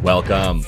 Welcome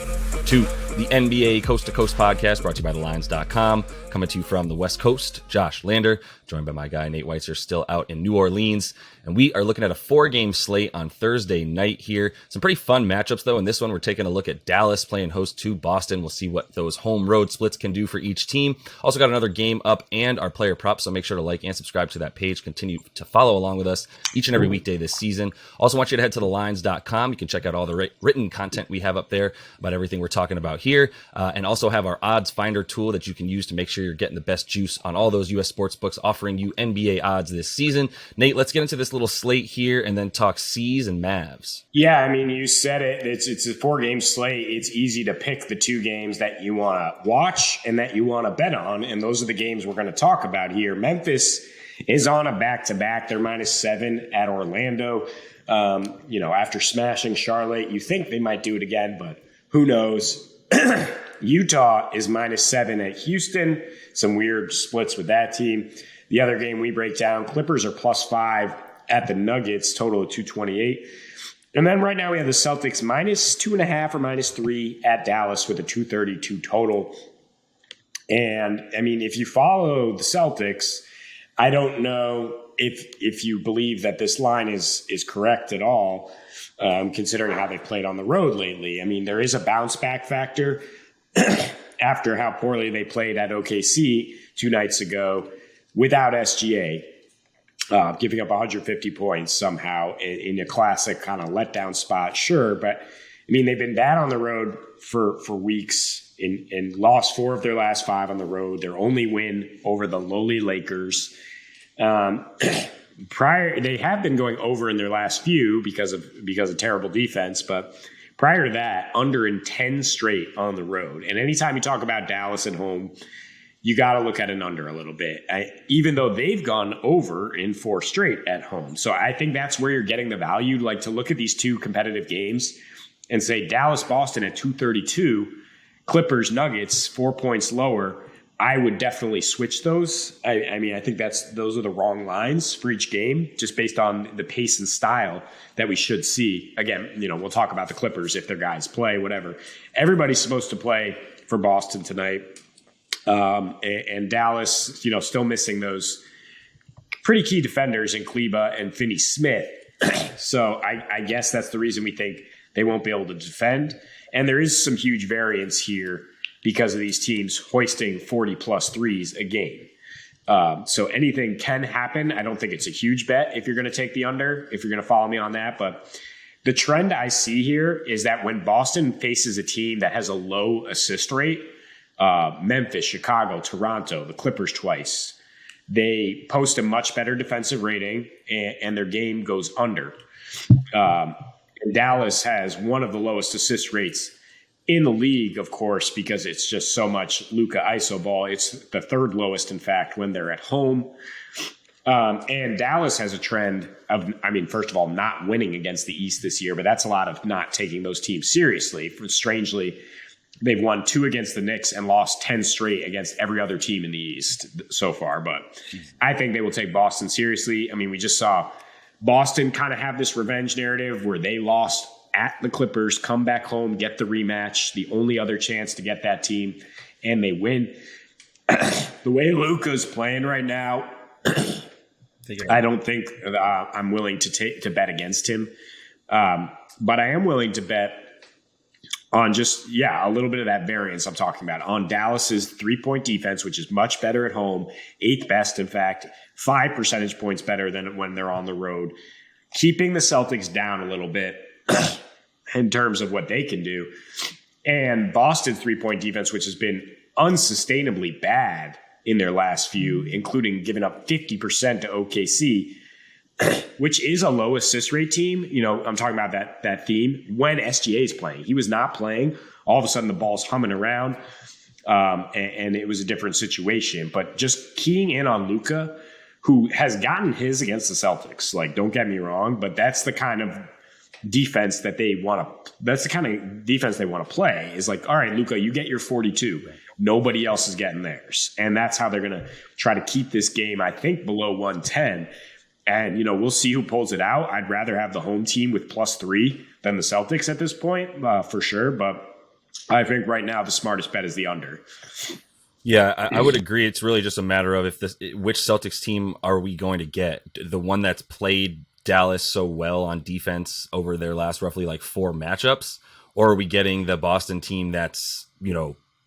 to the NBA Coast to Coast podcast brought to you by thelines.com. Coming to you from the West Coast, Josh Lander, joined by my guy Nate Weitzer, still out in New Orleans. And we are looking at a 4-game slate on Thursday night here. Some pretty fun matchups, though. In this one, we're taking a look at Dallas playing host to Boston. We'll see what those home road splits can do for each team. Also got another game up and our player props, so make sure to like and subscribe to that page. Continue to follow along with us each and every weekday this season. Also want you to head to thelines.com. You can check out all the written content we have up there about everything we're talking about here, and also have our odds finder tool that you can use to make sure you're getting the best juice on all those U.S. sports books offering you NBA odds this season. Nate, let's get into this little slate here and then talk C's and Mavs. Yeah, I mean, you said it. It's a 4-game slate. It's easy to pick the 2 games that you want to watch and that you want to bet on, and those are the games we're going to talk about here. Memphis is on a back-to-back. They're -7 at Orlando. After smashing Charlotte, you think they might do it again, but who knows? Utah is -7 at Houston. Some weird splits with that team. The other game we break down, Clippers are +5 at the Nuggets, total of 228. And then right now we have the Celtics -2.5 or -3 at Dallas with a 232 total. And I mean, if you follow the Celtics, I don't know if you believe that this line is correct at all, considering how they played on the road lately. I mean, there is a bounce back factor after how poorly they played at OKC 2 nights ago without SGA, giving up 150 points somehow in a classic kind of letdown spot. Sure, but I mean, they've been bad on the road for weeks and lost 4 of their last 5 on the road. Their only win over the lowly Lakers. They have been going over in their last few because of terrible defense, but prior to that, under in 10 straight on the road. And anytime you talk about Dallas at home, you got to look at an under a little bit, even though they've gone over in 4 straight at home. So I think that's where you're getting the value, like to look at these 2 competitive games and say Dallas-Boston at 232, Clippers-Nuggets 4 points lower. I would definitely switch those. I mean, I think those are the wrong lines for each game, just based on the pace and style that we should see. Again, we'll talk about the Clippers if their guys play, whatever. Everybody's supposed to play for Boston tonight. And Dallas, still missing those pretty key defenders in Kleba and Finney-Smith. So I guess that's the reason we think they won't be able to defend. And there is some huge variance here because of these teams hoisting 40-plus threes a game. So anything can happen. I don't think it's a huge bet if you're going to take the under, if you're going to follow me on that. But the trend I see here is that when Boston faces a team that has a low assist rate, Memphis, Chicago, Toronto, the Clippers twice, they post a much better defensive rating and their game goes under. And Dallas has one of the lowest assist rates in the league, of course, because it's just so much Luka iso ball. It's the 3rd lowest, in fact, when they're at home. And Dallas has a trend of, first of all, not winning against the East this year, but that's a lot of not taking those teams seriously. Strangely, they've won 2 against the Knicks and lost 10 straight against every other team in the East so far. But I think they will take Boston seriously. I mean, we just saw Boston kind of have this revenge narrative where they lost at the Clippers, come back home, get the rematch, the only other chance to get that team, and they win. The way Luka's playing right now, I don't think I'm willing to bet against him. But I am willing to bet on a little bit of that variance I'm talking about. On Dallas's 3-point defense, which is much better at home, 8th best, in fact, 5 percentage points better than when they're on the road. Keeping the Celtics down a little bit in terms of what they can do. And Boston's 3-point defense, which has been unsustainably bad in their last few, including giving up 50% to OKC, which is a low assist rate team. I'm talking about that theme when SGA is playing. He was not playing. All of a sudden the ball's humming around, and it was a different situation. But just keying in on Luka, who has gotten his against the Celtics. Like, don't get me wrong, but that's the kind of defense that they want to. That's the kind of defense they want to play. Is like, all right, Luka, you get your 42. Right. Nobody else is getting theirs, and that's how they're going to try to keep this game, I think, below 110. And, we'll see who pulls it out. I'd rather have the home team with +3 than the Celtics at this point, for sure. But I think right now the smartest bet is the under. Yeah, I would agree. It's really just a matter of which Celtics team are we going to get? The one that's played Dallas so well on defense over their last roughly 4 matchups, or are we getting the Boston team that's,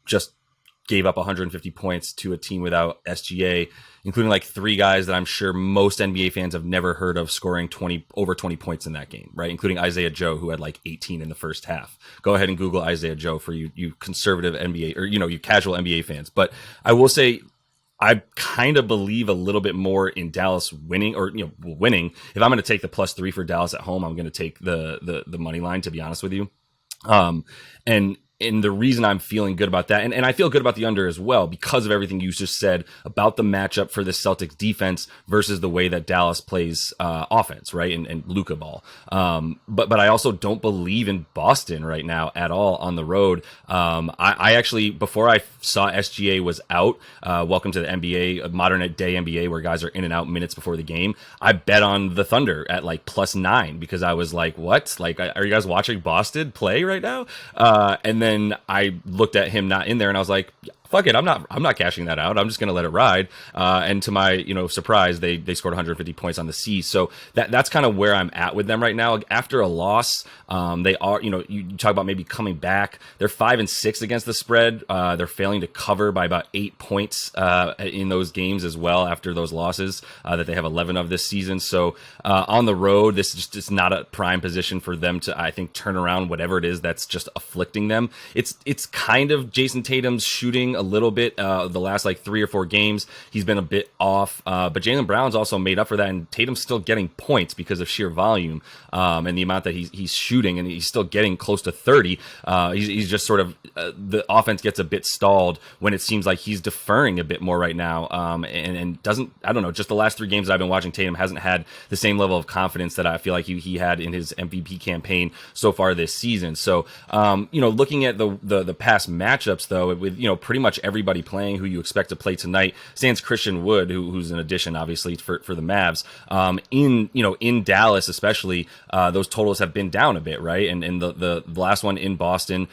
just gave up 150 points to a team without SGA, including 3 guys that I'm sure most NBA fans have never heard of scoring over 20 points in that game, right? Including Isaiah Joe, who had 18 in the first half. Go ahead and Google Isaiah Joe for you conservative NBA or, you casual NBA fans. But I will say, I kind of believe a little bit more in Dallas winning or, winning. If I'm going to take the +3 for Dallas at home, I'm going to take the money line, to be honest with you. And the reason I'm feeling good about that, and I feel good about the under as well, because of everything you just said about the matchup for the Celtics defense versus the way that Dallas plays offense, right? And Luka ball. But I also don't believe in Boston right now at all on the road. I actually, before I saw SGA was out, welcome to the NBA, modern day NBA, where guys are in and out minutes before the game. I bet on the Thunder at +9 because I was like, what? Are you guys watching Boston play right now? And then I looked at him not in there and I was like, fuck it, I'm not cashing that out. I'm just going to let it ride. And to my, surprise, they scored 150 points on the C's. So that's kind of where I'm at with them right now. After a loss, they are, you talk about maybe coming back. They're 5-6 against the spread. They're failing to cover by about 8 points in those games as well after those losses that they have 11 of this season. So on the road, this is just not a prime position for them to, I think, turn around whatever it is that's just afflicting them. It's kind of Jason Tatum's shooting a little bit the last 3 or 4 games. He's been a bit off, but Jaylen Brown's also made up for that, and Tatum's still getting points because of sheer volume and the amount that he's shooting, and he's still getting close to 30. He's just sort of the offense gets a bit stalled when it seems like he's deferring a bit more right now, and doesn't, I don't know, just the last 3 games that I've been watching, Tatum hasn't had the same level of confidence that I feel like he had in his MVP campaign so far this season. So looking at the past matchups though, with pretty much everybody playing who you expect to play tonight, sans Christian Wood, who's an addition obviously for the Mavs, in Dallas especially, those totals have been down a bit, right? And the last one in Boston,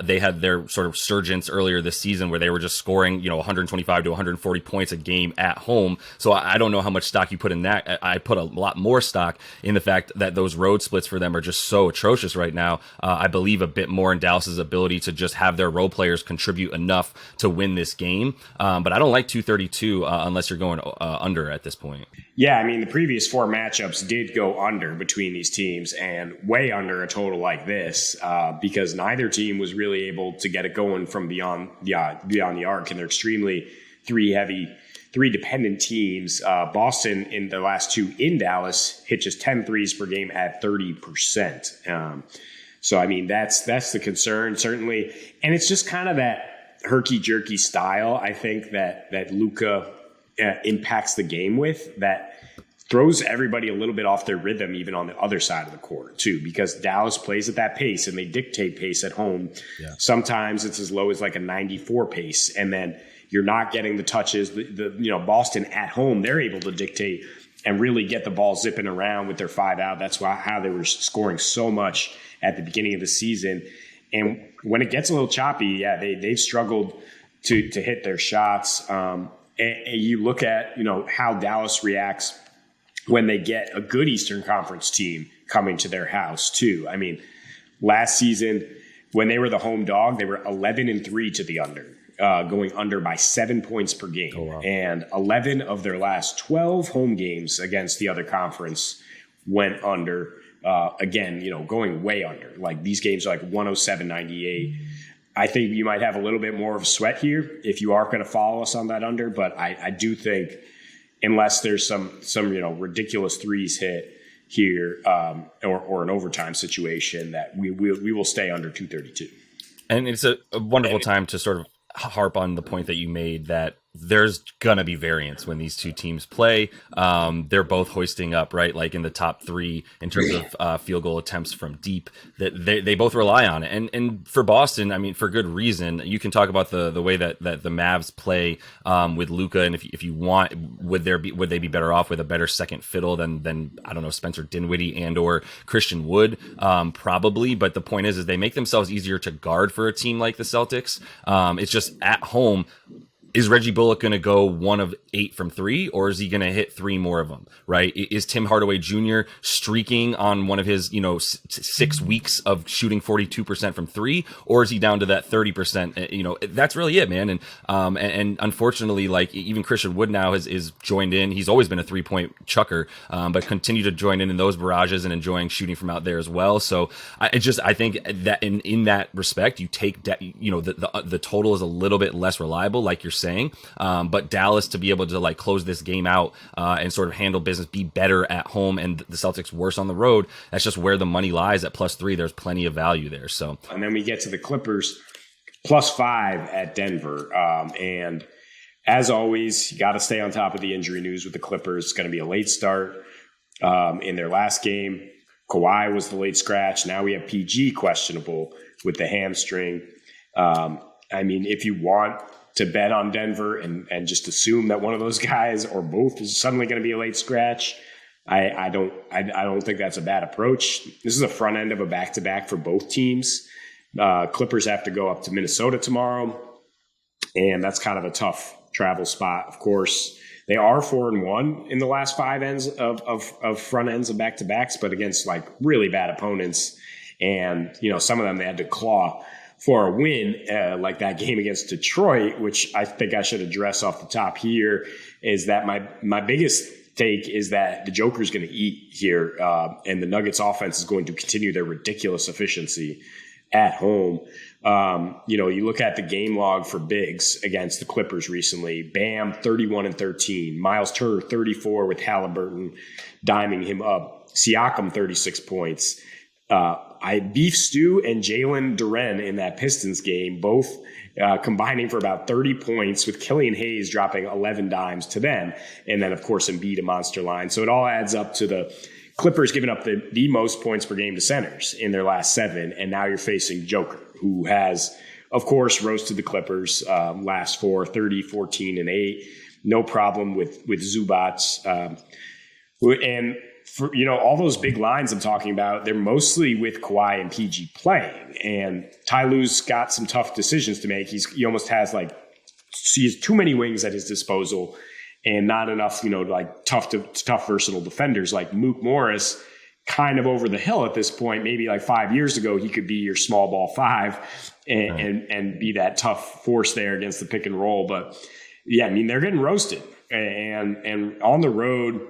they had their sort of surgence earlier this season where they were just scoring 125 to 140 points a game at home. So I don't know how much stock you put in that. I put a lot more stock in the fact that those road splits for them are just so atrocious right now. I believe a bit more in Dallas's ability to just have their role players contribute enough to win this game. But I don't like 232 unless you're going under at this point. Yeah, I mean, the previous 4 matchups did go under between these teams, and way under a total like this, because neither team was really able to get it going from beyond the arc, and they're extremely three-dependent teams. Boston, in the last 2 in Dallas, hit just 10 threes per game at 30%. So, I mean, that's the concern, certainly. And it's just kind of that herky-jerky style, I think, that Luka impacts the game with, that throws everybody a little bit off their rhythm, even on the other side of the court, too, because Dallas plays at that pace, and they dictate pace at home. Yeah. Sometimes it's as low as a 94 pace, and then you're not getting the touches. Boston at home, they're able to dictate and really get the ball zipping around with their 5 out. That's how they were scoring so much at the beginning of the season. And when it gets a little choppy, yeah, they've struggled to hit their shots. And you look at, how Dallas reacts when they get a good Eastern Conference team coming to their house too. I mean, last season when they were the home dog, they were 11-3 to the under, going under by 7 points per game. Oh, wow. And 11 of their last 12 home games against the other conference went under. Again, going way under. These games are 107-98. I think you might have a little bit more of a sweat here if you are going to follow us on that under. But I do think, unless there's some ridiculous threes hit here or an overtime situation, that we will stay under 232. And it's a wonderful time to sort of harp on the point that you made that there's gonna be variance when these two teams play. They're both hoisting up, right, like in the top 3 in terms of field goal attempts from deep. That they both rely on it, and for Boston, I mean, for good reason. You can talk about the way that the Mavs play with Luka, and if you want, would they be better off with a better second fiddle than I don't know, Spencer Dinwiddie and or Christian Wood? Probably, but the point is they make themselves easier to guard for a team like the Celtics. It's just at home. Is Reggie Bullock going to go 1 of 8 from 3, or is he going to hit 3 more of them, right? Is Tim Hardaway Jr. streaking on one of his, 6 weeks of shooting 42% from 3, or is he down to that 30%? That's really it, man. And unfortunately, like even Christian Wood now is joined in. He's always been a 3-point chucker, but continue to join in those barrages and enjoying shooting from out there as well. So I think that in that respect, you take, the total is a little bit less reliable, like you're saying, but Dallas to be able to like close this game out and sort of handle business, be better at home, and the Celtics worse on the road. That's just where the money lies at +3. There's plenty of value there. So, and then we get to the Clippers +5 at Denver, and as always, you got to stay on top of the injury news with the Clippers. It's going to be a late start in their last game. Kawhi was the late scratch. Now we have PG questionable with the hamstring. I mean, if you want to bet on Denver and just assume that one of those guys or both is suddenly going to be a late scratch, I don't think that's a bad approach. This is a front end of a back-to-back for both teams. Clippers have to go up to Minnesota tomorrow, and that's kind of a tough travel spot. Of course, they are 4-1 in the last 5 ends of front ends of back-to-backs, but against like really bad opponents. And, some of them they had to claw for a win, like that game against Detroit, which I think I should address off the top here, is that my biggest take is that the Joker's going to eat here, and the Nuggets offense is going to continue their ridiculous efficiency at home. You look at the game log for bigs against the Clippers recently. Bam, 31-13. Miles Turner, 34 with Halliburton diming him up. Siakam, 36 points. Beef Stew and Jalen Duren in that Pistons game, both combining for about 30 points, with Killian Hayes dropping 11 dimes to them. And then, of course, Embiid a monster line. So it all adds up to the Clippers giving up the most points per game to centers in their last 7. And now you're facing Joker, who has, of course, roasted the Clippers last 4, 30, 14, and 8. No problem with Zubats. And for, all those big lines I'm talking about, they're mostly with Kawhi and PG playing. And Ty Lue's got some tough decisions to make. He almost has he has too many wings at his disposal and not enough, tough versatile defenders like Mook Morris, kind of over the hill at this point. Maybe like 5 years ago, he could be your small ball 5 and be that tough force there against the pick and roll. But yeah, I mean, they're getting roasted, and on the road,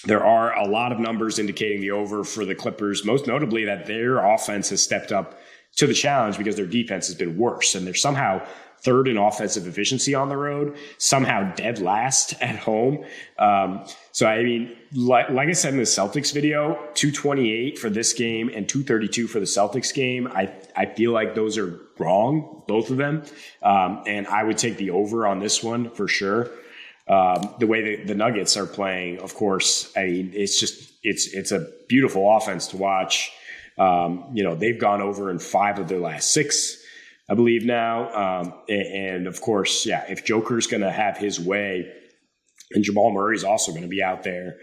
there are a lot of numbers indicating the over for the Clippers, most notably that their offense has stepped up to the challenge because their defense has been worse. And they're somehow third in offensive efficiency on the road, somehow dead last at home. So, I mean, like I said in the Celtics video, 228 for this game and 232 for the Celtics game. I feel like those are wrong, both of them. And I would take the over on this one for sure. The way the Nuggets are playing, of course, I mean, it's a beautiful offense to watch. They've gone over in 5 of their last 6, I believe now. And of course, yeah, if Joker's going to have his way and Jamal Murray's also going to be out there,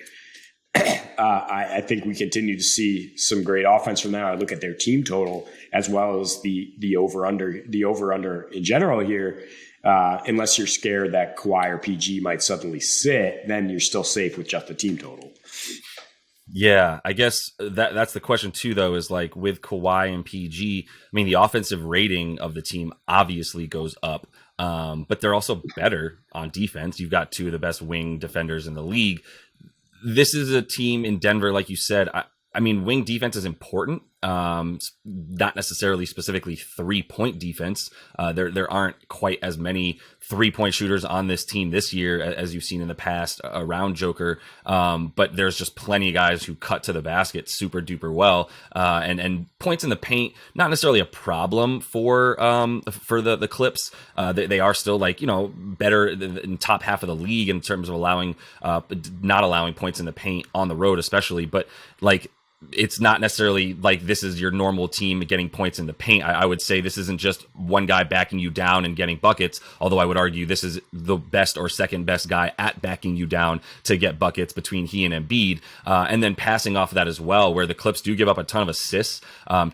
I think we continue to see some great offense from there. I look at their team total as well as the over under in general here. Unless you're scared that Kawhi or PG might suddenly sit, then you're still safe with just the team total. Yeah, I guess that's the question too, though, is like with Kawhi and PG, I mean, the offensive rating of the team obviously goes up, but they're also better on defense. You've got 2 of the best wing defenders in the league. This is a team in Denver, like you said, I mean, wing defense is important, not necessarily specifically 3-point defense. There aren't quite as many 3-point shooters on this team this year as you've seen in the past around Joker. But there's just plenty of guys who cut to the basket super duper well. And points in the paint, not necessarily a problem for the Clips. They are still better in top half of the league in terms of not allowing points in the paint on the road, especially. But it's not necessarily like this is your normal team getting points in the paint. I would say this isn't just one guy backing you down and getting buckets, although I would argue this is the best or second best guy at backing you down to get buckets between he and Embiid. And then passing off of that as well, where the Clips do give up a ton of assists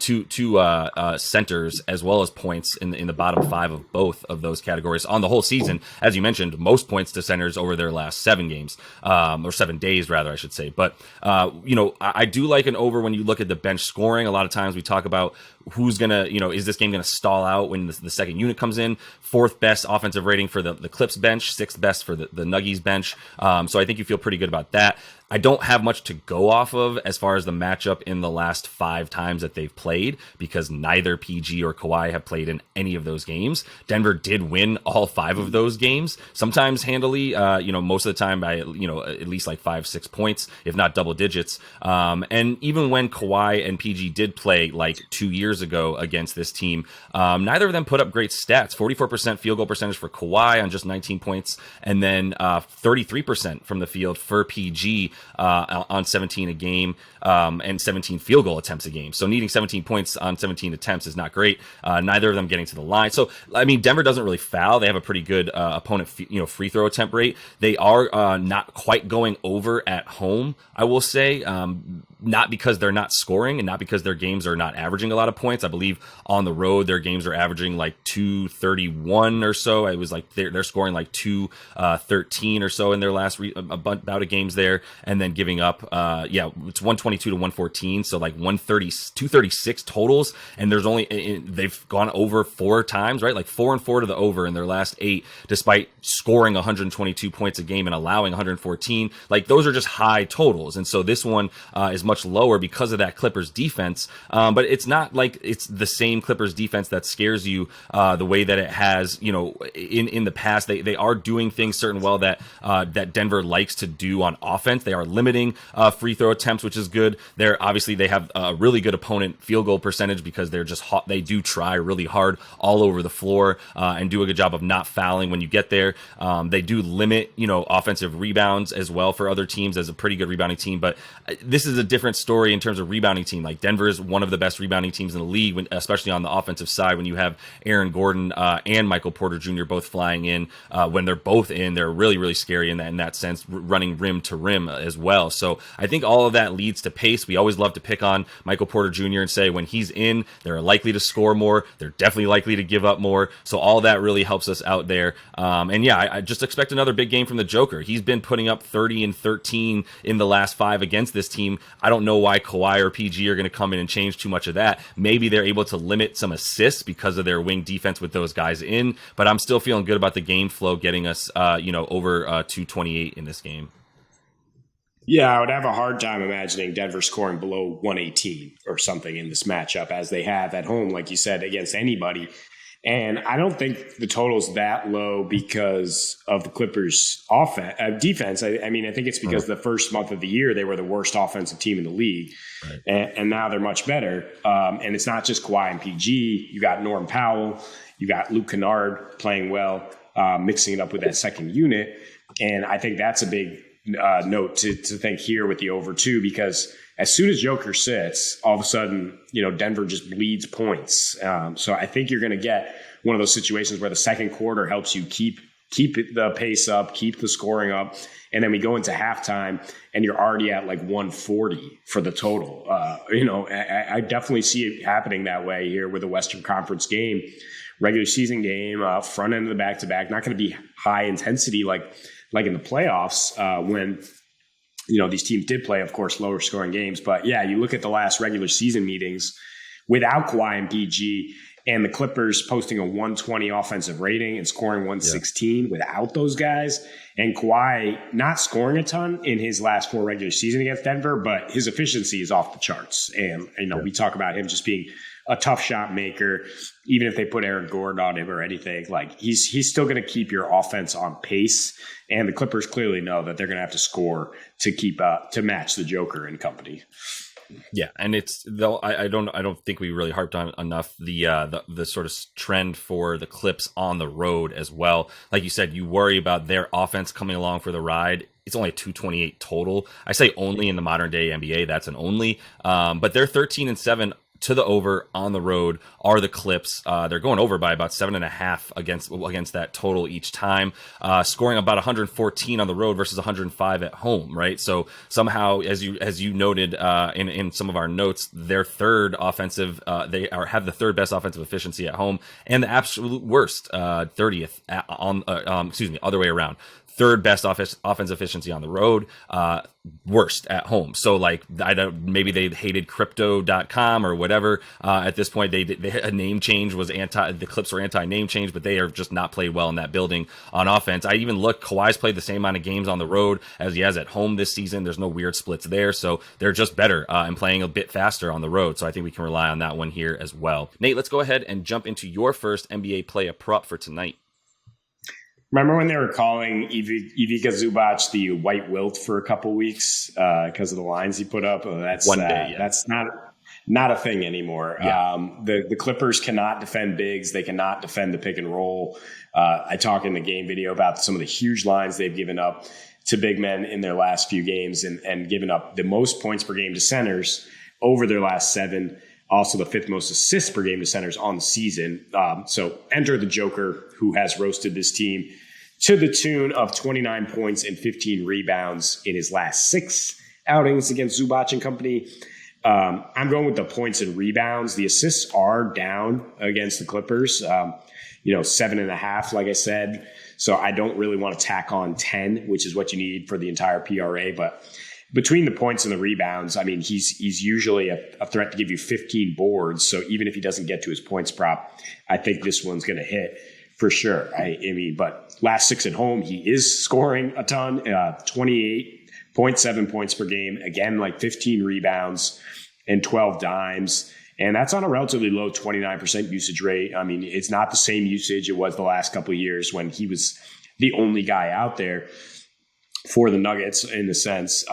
to centers as well as points in the bottom 5 of both of those categories on the whole season. As you mentioned, most points to centers over their last 7 games, or 7 days rather, I should say. But, I do like an over when you look at the bench scoring. A lot of times we talk about who's going to, is this game going to stall out when the second unit comes in? 4th best offensive rating for the Clips bench, 6th best for the Nuggies bench. So I think you feel pretty good about that. I don't have much to go off of as far as the matchup in the last 5 times that they've played, because neither PG or Kawhi have played in any of those games. Denver did win all 5 of those games, sometimes handily, most of the time by, at least 5-6 points, if not double digits. And even when Kawhi and PG did play 2 years ago against this team, neither of them put up great stats. 44% field goal percentage for Kawhi on just 19 points, and then 33% from the field for PG on 17 a game, and 17 field goal attempts a game. So needing 17 points on 17 attempts is not great. Neither of them getting to the line. So, Denver doesn't really foul. They have a pretty good opponent, free throw attempt rate. They are not quite going over at home, I will say. Not because they're not scoring and not because their games are not averaging a lot of points. I believe on the road, their games are averaging 231 or so. It was they're scoring 213 or so in their last bout of games there. And then giving up, it's 122 to 114. So 236 totals. And there's they've gone over 4 times, right? 4 and 4 to the over in their last 8, despite scoring 122 points a game and allowing 114. Those are just high totals. And so this one is much lower because of that Clippers defense. But it's not it's the same Clippers defense that scares you the way that it has, in the past. They are doing things certain well that Denver likes to do on offense. They are limiting free throw attempts, which is good. They have a really good opponent field goal percentage because they're just hot. They do try really hard all over the floor and do a good job of not fouling when you get there. They do limit, offensive rebounds as well for other teams as a pretty good rebounding team. But this is a different story in terms of rebounding team. Denver is one of the best rebounding teams in the league, especially on the offensive side. When you have Aaron Gordon and Michael Porter Jr. both flying in, when they're both in, they're really, really scary in that sense, running rim to rim as well. So I think all of that leads to pace. We always love to pick on Michael Porter Jr. and say when he's in, they're likely to score more. They're definitely likely to give up more. So all that really helps us out there. I just expect another big game from the Joker. He's been putting up 30 and 13 in the last 5 against this team. I don't know why Kawhi or PG are going to come in and change too much of that. Maybe they're able to limit some assists because of their wing defense with those guys in, but I'm still feeling good about the game flow getting us, over 228 in this game. Yeah, I would have a hard time imagining Denver scoring below 118 or something in this matchup, as they have at home, like you said, against anybody. And I don't think the total's that low because of the Clippers' defense. I think it's because the first month of the year, they were the worst offensive team in the league. Right. And now they're much better. And it's not just Kawhi and PG. You got Norm Powell. You got Luke Kennard playing well, mixing it up with that second unit. And I think that's a big note to think here with the over 2, because as soon as Joker sits, all of a sudden, Denver just bleeds points. So I think you're going to get one of those situations where the second quarter helps you keep the pace up, keep the scoring up. And then we go into halftime and you're already at 140 for the total. I definitely see it happening that way here with a Western Conference game, regular season game, front end of the back-to-back, not going to be high intensity like in the playoffs when these teams did play, of course, lower scoring games. But yeah, you look at the last regular season meetings without Kawhi and PG, and the Clippers posting a 120 offensive rating and scoring 116 without those guys. And Kawhi not scoring a ton in his last 4 regular season against Denver, but his efficiency is off the charts. And, we talk about him just being a tough shot maker. Even if they put Aaron Gordon on him or anything, like he's still going to keep your offense on pace. And the Clippers clearly know that they're going to have to score to keep to match the Joker and company. Yeah, and it's though I don't think we really harped on enough the sort of trend for the Clips on the road as well. Like you said, you worry about their offense coming along for the ride. It's only a 228 total. I say only in the modern day NBA. That's an only. But they're 13-7 to the over on the road are the Clips. They're going over by about 7.5 against that total each time, scoring about 114 on the road versus 105 at home. Right. So somehow, as you noted in some of our notes, their third offensive, have the third best offensive efficiency at home and the absolute worst 30th other way around. Third best offense efficiency on the road, worst at home. So like maybe they hated crypto.com or whatever. At this point, they a name change was the Clips were anti name change, but they are just not played well in that building on offense. I even look, Kawhi's played the same amount of games on the road as he has at home this season. There's no weird splits there. So they're just better and playing a bit faster on the road. So I think we can rely on that one here as well. Nate, let's go ahead and jump into your first NBA play a prop for tonight. Remember when they were calling Ivica Zubac the white wilt for a couple weeks because of the lines he put up? That's not a thing anymore. Yeah. The Clippers cannot defend bigs. They cannot defend the pick and roll. I talk in the game video about some of the huge lines they've given up to big men in their last few games and given up the most points per game to centers over their last 7. Also the 5th most assists per game to centers on the season. So enter the Joker, who has roasted this team to the tune of 29 points and 15 rebounds in his last 6 outings against Zubac and company. I'm going with the points and rebounds. The assists are down against the Clippers, 7.5, like I said. So I don't really want to tack on 10, which is what you need for the entire PRA. But between the points and the rebounds, I mean, he's usually a threat to give you 15 boards. So even if he doesn't get to his points prop, I think this one's going to hit for sure. But last 6 at home, he is scoring a ton, 28.7 points per game. Again, like 15 rebounds and 12 dimes. And that's on a relatively low 29% usage rate. I mean, it's not the same usage it was the last couple of years when he was the only guy out there for the Nuggets in the sense.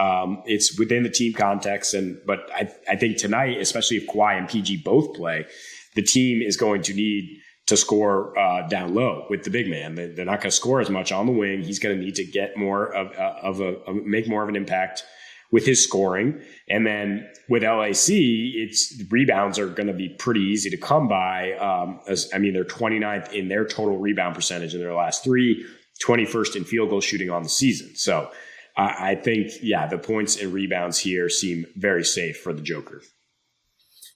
It's within the team context. But I think tonight, especially if Kawhi and PG both play, the team is going to need to score down low with the big man. They're not going to score as much on the wing. He's going to need to get more make more of an impact with his scoring. And then with LAC, rebounds are going to be pretty easy to come by. They're 29th in their total rebound percentage in their last 3, 21st in field goal shooting on the season. So I think, the points and rebounds here seem very safe for the Joker.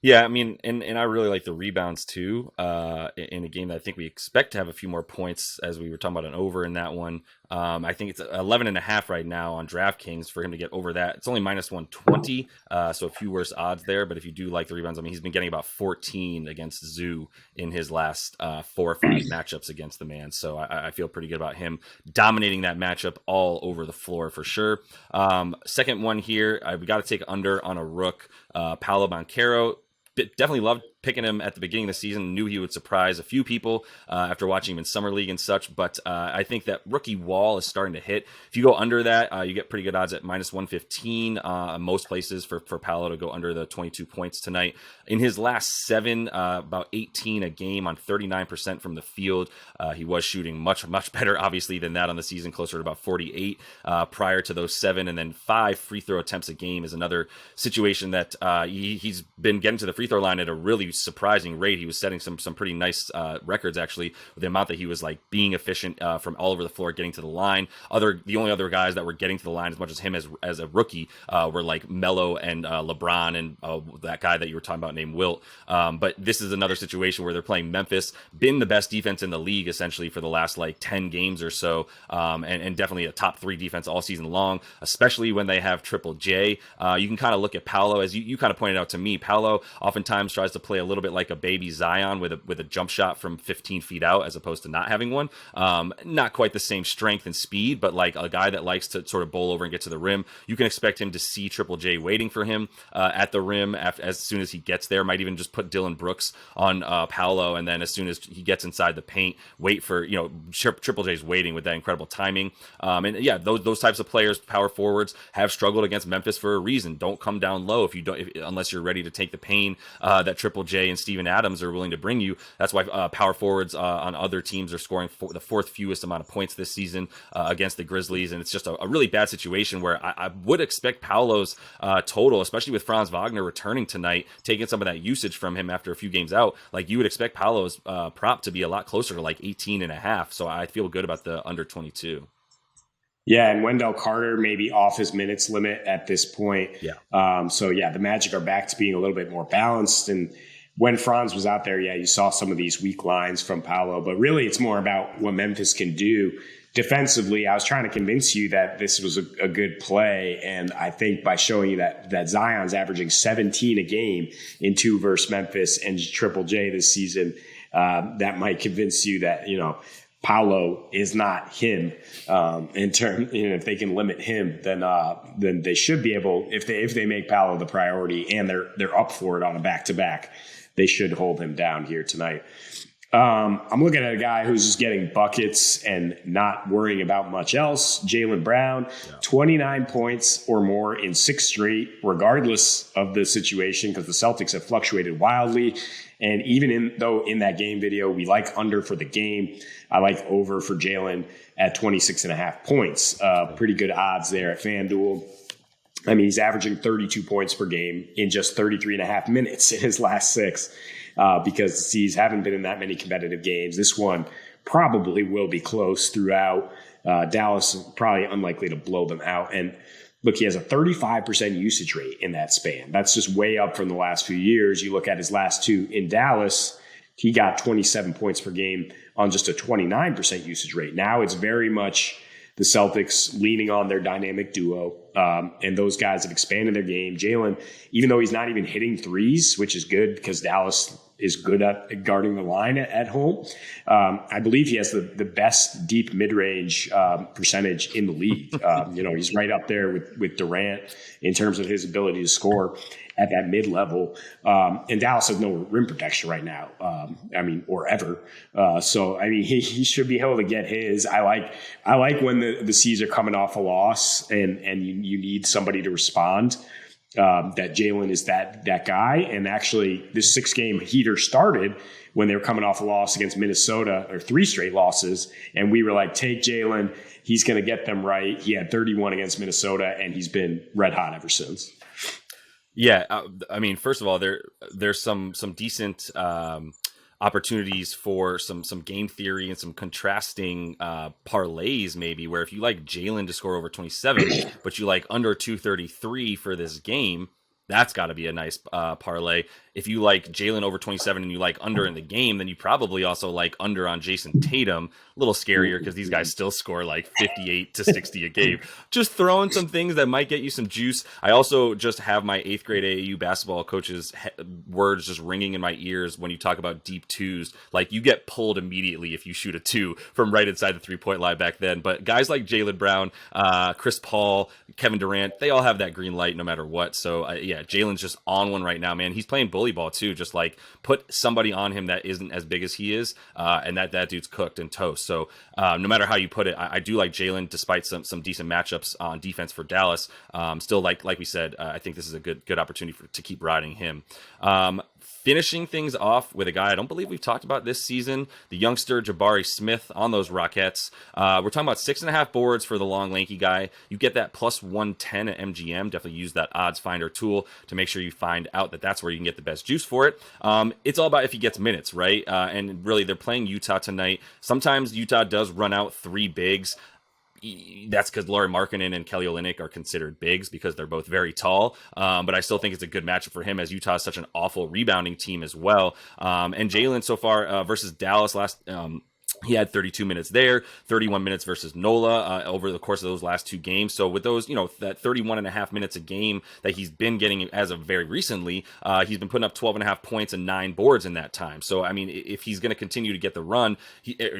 Yeah, I mean, and I really like the rebounds too. In a game that I think we expect to have a few more points, as we were talking about an over in that one. I think it's 11.5 right now on DraftKings for him to get over that. It's only minus 120, so a few worse odds there. But if you do like the rebounds, I mean, he's been getting about 14 against Zoo in his last 4 or 5 matchups against the man. So I feel pretty good about him dominating that matchup all over the floor for sure. Second one here, we got to take under on a rook, Paolo Banchero. Definitely loved picking him at the beginning of the season. Knew he would surprise a few people after watching him in Summer League and such. But I think that rookie wall is starting to hit. If you go under that, you get pretty good odds at minus 115 most places for Paolo to go under the 22 points tonight. In his last 7, about 18 a game on 39% from the field. He was shooting much, much better, obviously, than that on the season, closer to about 48 prior to those 7. And then 5 free throw attempts a game is another situation that he's been getting to the free throw line at a really surprising rate. He was setting some pretty nice records actually with the amount that he was like being efficient from all over the floor getting to the line. The only other guys that were getting to the line as much as him as a rookie were like Melo and LeBron and that guy that you were talking about named Wilt. But this is another situation where they're playing Memphis, been the best defense in the league essentially for the last like 10 games or so, and definitely a top 3 defense all season long, especially when they have Triple J. You can kind of look at Paolo, as you kind of pointed out to me. Paolo oftentimes tries to play a little bit like a baby Zion with a jump shot from 15 feet out as opposed to not having one. Not quite the same strength and speed, but like a guy that likes to sort of bowl over and get to the rim. You can expect him to see Triple J waiting for him at the rim as soon as he gets there. Might even just put Dylan Brooks on Paolo, and then as soon as he gets inside the paint, wait for, Triple J's waiting with that incredible timing. And yeah, those types of players, power forwards, have struggled against Memphis for a reason. Don't come down low unless you're ready to take the pain that Triple J and Steven Adams are willing to bring you. That's why power forwards on other teams are scoring the fourth fewest amount of points this season against the Grizzlies, and it's just a really bad situation where I would expect Paolo's total, especially with Franz Wagner returning tonight, taking some of that usage from him after a few games out. Like, you would expect Paolo's prop to be a lot closer to like 18.5. So I feel good about the under 22. Yeah, and Wendell Carter may be off his minutes limit at this point. Yeah. So the Magic are back to being a little bit more balanced. And when Franz was out there, you saw some of these weak lines from Paolo. But really, it's more about what Memphis can do defensively. I was trying to convince you that this was a good play. And I think by showing you that Zion's averaging 17 a game in 2 versus Memphis and Triple J this season, that might convince you that, Paolo is not him. In terms, if they can limit him, then they should be able. If they make Paolo the priority and they're up for it on a back-to-back, they should hold him down here tonight. I'm looking at a guy who's just getting buckets and not worrying about much else. Jaylen Brown, 29 points or more in 6 straight, regardless of the situation, because the Celtics have fluctuated wildly. And even though in that game video, we like under for the game, I like over for Jaylen at 26.5 points. Pretty good odds there at FanDuel. I mean, he's averaging 32 points per game in just 33.5 minutes in his last 6. Because the C's haven't been in that many competitive games. This one probably will be close throughout. Dallas is probably unlikely to blow them out. And look, he has a 35% usage rate in that span. That's just way up from the last few years. You look at his last 2 in Dallas, he got 27 points per game on just a 29% usage rate. Now it's very much the Celtics leaning on their dynamic duo. And those guys have expanded their game. Jaylen, even though he's not even hitting threes, which is good because Dallas is good at guarding the line at home, I believe he has the best deep mid-range percentage in the league. He's right up there with Durant in terms of his ability to score at that mid-level. And Dallas has no rim protection right now, or ever. He should be able to get his. I like when the C's are coming off a loss and you need somebody to respond. That Jaylen is that guy. And actually, this 6-game heater started when they were coming off a loss against Minnesota, or 3 straight losses. And we were like, take Jaylen. He's going to get them right. He had 31 against Minnesota, and he's been red hot ever since. Yeah, first of all, there's some decent opportunities for some game theory and some contrasting parlays, maybe, where if you like Jaylen to score over 27, but you like under 233 for this game, that's got to be a nice parlay. If you like Jaylen over 27 and you like under in the game, then you probably also like under on Jason Tatum. A little scarier because these guys still score like 58 to 60 a game. Just throwing some things that might get you some juice. I also just have my 8th grade AAU basketball coach's words just ringing in my ears when you talk about deep twos. Like, you get pulled immediately if you shoot a 2 from right inside the 3-point line back then. But guys like Jaylen Brown, Chris Paul, Kevin Durant, they all have that green light no matter what. So Jaylen's just on one right now, man. He's playing bully ball too. Just like put somebody on him that isn't as big as he is, and that dude's cooked and toast. So no matter how you put it, I do like Jaylen despite some decent matchups on defense for Dallas. Still, like we said, I think this is a good opportunity to keep riding him. Finishing things off with a guy I don't believe we've talked about this season, the youngster Jabari Smith on those Rockettes. We're talking about 6.5 boards for the long, lanky guy. You get that plus 110 at MGM. Definitely use that odds finder tool to make sure you find out that's where you can get the best juice for it. It's all about if he gets minutes, right? And really, they're playing Utah tonight. Sometimes Utah does run out 3 bigs. That's because Lauri Markkanen and Kelly Olynyk are considered bigs because they're both very tall. But I still think it's a good matchup for him as Utah is such an awful rebounding team as well. And Jaylen so far versus Dallas He had 32 minutes there, 31 minutes versus Nola over the course of those last 2 games. So with those, that 31 and a half minutes a game that he's been getting as of very recently, he's been putting up 12 and a half points and 9 boards in that time. So, I mean, if he's going to continue to get the run,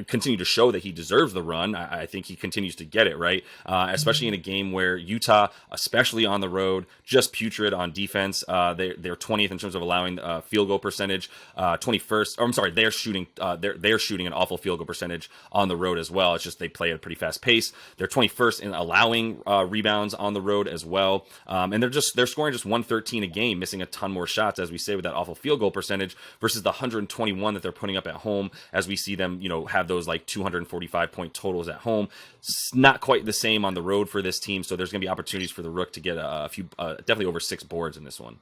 continue to show that he deserves the run, I think he continues to get it, right? Especially in a game where Utah, especially on the road, just putrid on defense. They're 20th in terms of allowing field goal percentage, 21st. Or I'm sorry, they're shooting an awful field goal percentage on the road as well. It's just they play at a pretty fast pace. They're 21st in allowing rebounds on the road as well, and they're scoring just 113 a game, missing a ton more shots, as we say, with that awful field goal percentage versus the 121 that they're putting up at home, as we see them have those like 245 point totals at home. It's not quite the same on the road for this team, so there's going to be opportunities for the Rook to get a few, definitely over 6 boards in this one.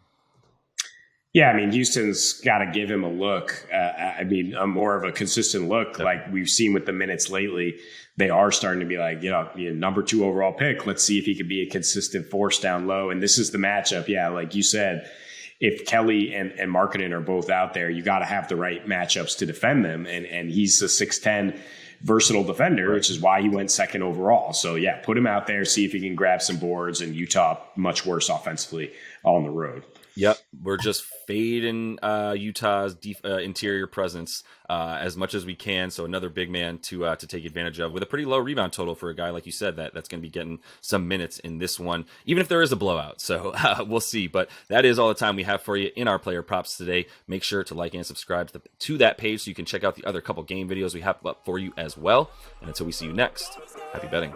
Yeah, I mean, Houston's got to give him a look. I mean, a more of a consistent look, like we've seen with the minutes lately. They are starting to be like, number 2 overall pick. Let's see if he can be a consistent force down low. And this is the matchup. Yeah, like you said, if Kelly and Markkanen are both out there, you got to have the right matchups to defend them. And he's a 6'10" versatile defender, which is why he went 2nd overall. So, yeah, put him out there, see if he can grab some boards. And Utah, much worse offensively on the road. Yep, we're just fading Utah's interior presence as much as we can. So another big man to take advantage of with a pretty low rebound total for a guy like you said that's going to be getting some minutes in this one, even if there is a blowout. So we'll see. But that is all the time we have for you in our player props today. Make sure to like and subscribe to that page so you can check out the other couple game videos we have up for you as well. And until we see you next, happy betting.